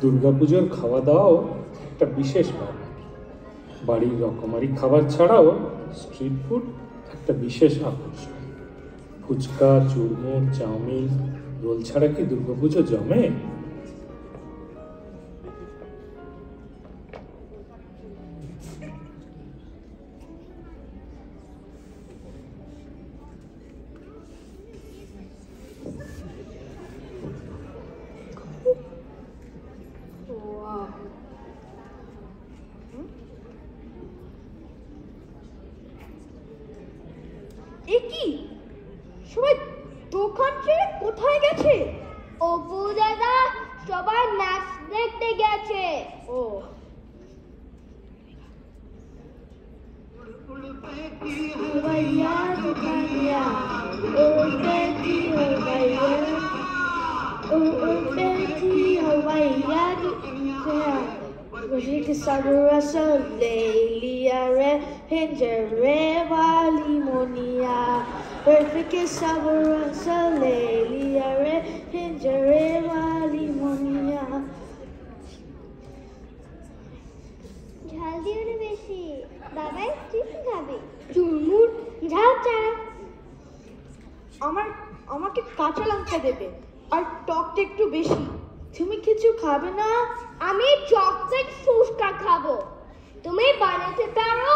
দুর্গাপুজোর খাওয়া দাওয়াও একটা বিশেষ ব্যাপার। বাড়ির রকমারি খাবার ছাড়াও স্ট্রিট ফুড একটা বিশেষ আকর্ষণ। ফুচকা, চুরমুর, চাউমিন, রোল ছাড়া কি দুর্গাপুজো জমে? সবাই দোকান ছেড়ে কোথায় গেছে? অপু দাদা সবাই নাচ দেখতে গেছে। ও Perfect saborasa lelia re pinjare wali monia. ঝাল দিও না বেশি, বাবাই তুই কি খাবি? চুরমুর ঝাল ছাড়া। আমাকে কাঁচা লঙ্কা দেবে আর টকটা একটু বেশি। তুমি কিছু খাবে না? আমি চকলেট ফুচকা খাবো। তুমি বানাতে পারো?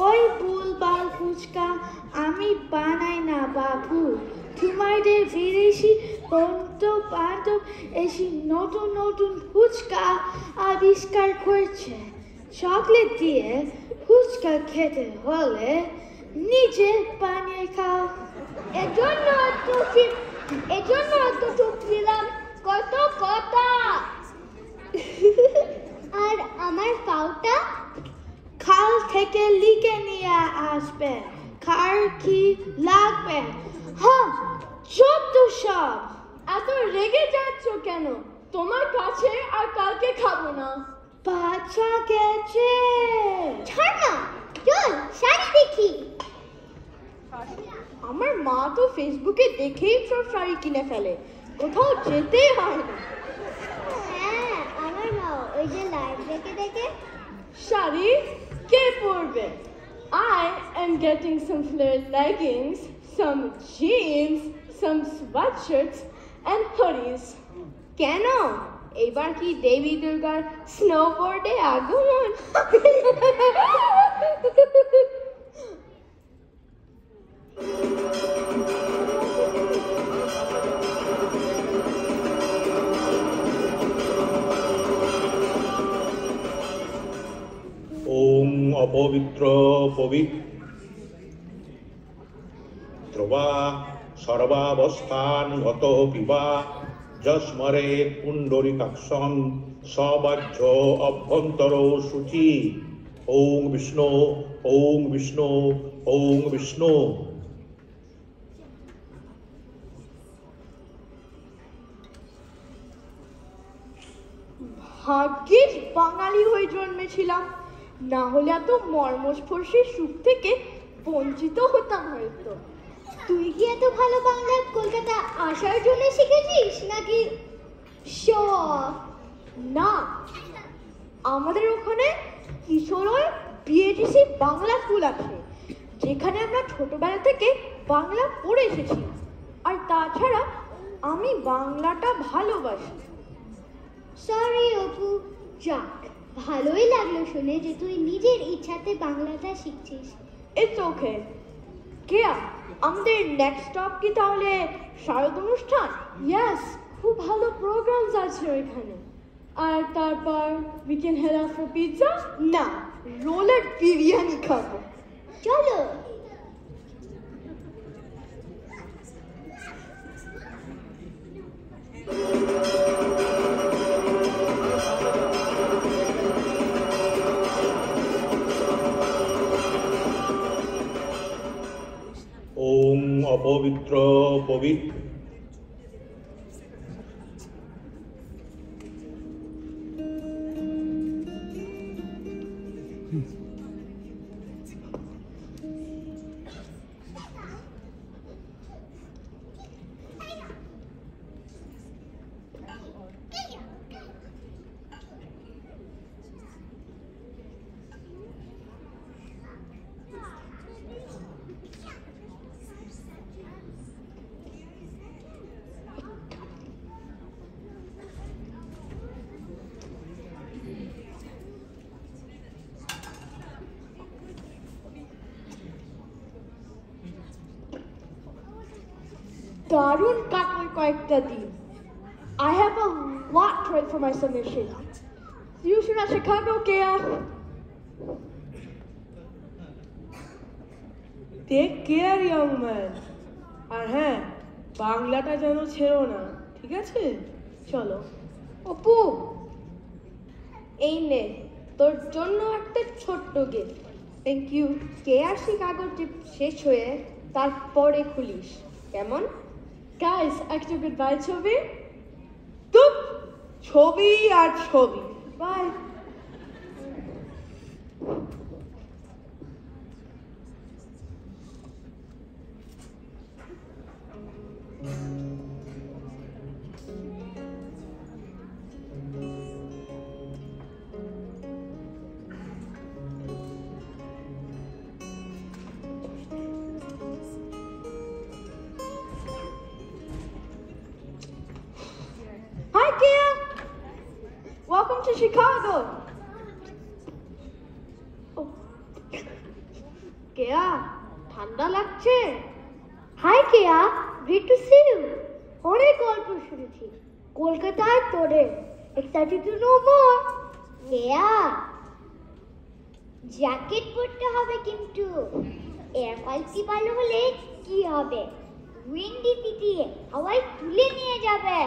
ওই বুলবাল ফুচকা আমি বানাই না বাবু। তোমাদের বিদেশি বন্ধু বান্ধব এসে নতুন নতুন ফুচকা আবিষ্কার করছে। চকলেট দিয়ে ফুচকা খেতে হলে নিজে বানিয়ে খাও। এজন্য তো চুপ দিলাম। কত কথা। আর আমার পাউটা খাল থেকে লিখে নিয়ে আসবে। কার কি লাগবে? হ্যাঁ, যত সব। এত রেগে যাচ্ছ কেন? তোমার কাছে আর কালকে খাবো না। বাচ্চা গেছে। ছাড় না, চল শাড়ি দেখি। আমার মা তো ফেসবুকে দেখেই সব শাড়ি কিনে ফেলে, কোথাও যেতেই হয় না। হ্যাঁ, আমার মা ওই যে লাইভ দেখে দেখে। শাড়ি কে পরবে? I am getting some flare leggings, some jeans, some sweatshirts and hoodies. কেন? এবার কি দেবী দুর্গার স্নোবোর্ডে আগমন? ওং অপবিত্র পবিত্র বা সর্বাবস্থান গত পিবা যস্মরে পুণ্ডরিকাক্ষং সবাহ্য অভ্যন্তর শুচি। ওং বিষ্ণু ওং বিষ্ণু ওং বিষ্ণু। ভাগ্যিস বাঙালি হয়ে জন্মেছিলাম, না হলে এত মর্মস্পর্শী সুখ থেকে বঞ্চিত হতাম হয়তো। তুই কি এত ভালো বাংলা কলকাতা আসার জন্য শিখেছিস নাকি শো অফ? না, আমাদের ওখানে কিশোরয় বিএটিসি বাংলা স্কুল আছে, যেখানে আমরা ছোটবেলা থেকে বাংলা পড়ে এসেছি। আর তাছাড়া আমি বাংলাটা ভালোবাসি। সরি অপু, যাক ভালোই লাগলো শুনে যে তুই নিজের ইচ্ছাতে বাংলাটা শিখছিস। It's okay. কেয়া, আমাদের নেক্সট স্টপ কি তাহলে শারদ অনুষ্ঠান? ইয়েস, খুব ভালো প্রোগ্রামস আছে ওইখানে। আর তারপর we can head out for pizza. না, রোলের বিরিয়ানি খাবো। চলো। ওং অপবিত্র পবিত্র দারুণ কাটবে কয়েকটা দিন। I have a lot to write for my submission. See you soon at Chicago, Kea. Take care young man. আর হ্যাঁ, বাংলাটা যেন ছেড়ো না, ঠিক আছে? চলো। অপু, এই নে তোর জন্য একটা ছোট্ট গিফট। Thank you. কেয়ার শিকাগো ট্রিপ শেষ হয়ে তারপরে খুলিস, কেমন? গাইস, একটা গুড বাই ছবি। তুপ, ছবি আর ছবি। Bye. Hi, Kia. Welcome to Chicago. Oh. Kia, ঠান্ডা লাগছে? Hi Kia, great to see you. অনেক গল্প শুনেছি কলকাতায় তোরে। Excited to know more. Kia, jacket পরতে হবে কিন্তু। এয়ার কোয়ালিটি ভালো হলে কি হবে? উইন্ডি দিয়ে হাওয়ায় তুলে নিয়ে যাবে।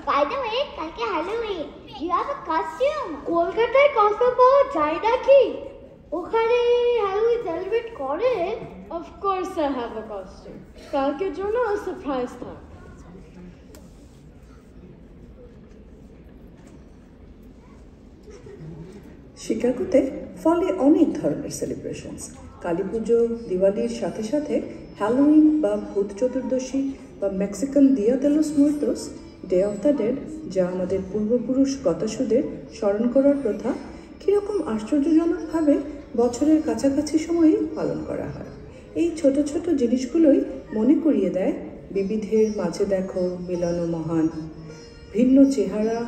বাই দ্য ওয়ে, কালকে Halloween. You have a costume? কলকাতায় কস্টিউম পাওয়া যায় নাকি? ওখানে হ্যালোউইন সেলিব্রেট করে? Of course I have a costume. কালকের জন্য সারপ্রাইজ থাক। শিকাগোতে ফলে অনেক ধরনের সেলিব্রেশনস। কালী পুজো, দিওয়ালির সাথে সাথে হ্যালোউইন বা ভূত চতুর্দশী বা মেক্সিকান দিয়া দে los মুertos, ডে অফ দ্য ডেড, যা আমাদের পূর্বপুরুষ গতাসুদের স্মরণ করার প্রথা কীরকম আশ্চর্যজনকভাবে বছরের কাছাকাছি সময়েই পালন করা হয়। এই ছোট ছোট জিনিসগুলোই মনে করিয়ে দেয় বিবিধের মাঝে দেখো মিলন মহান। ভিন্ন চেহারা,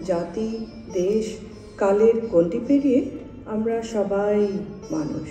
জাতি, দেশ, কালের গণ্ডি পেরিয়ে আমরা সবাই মানুষ।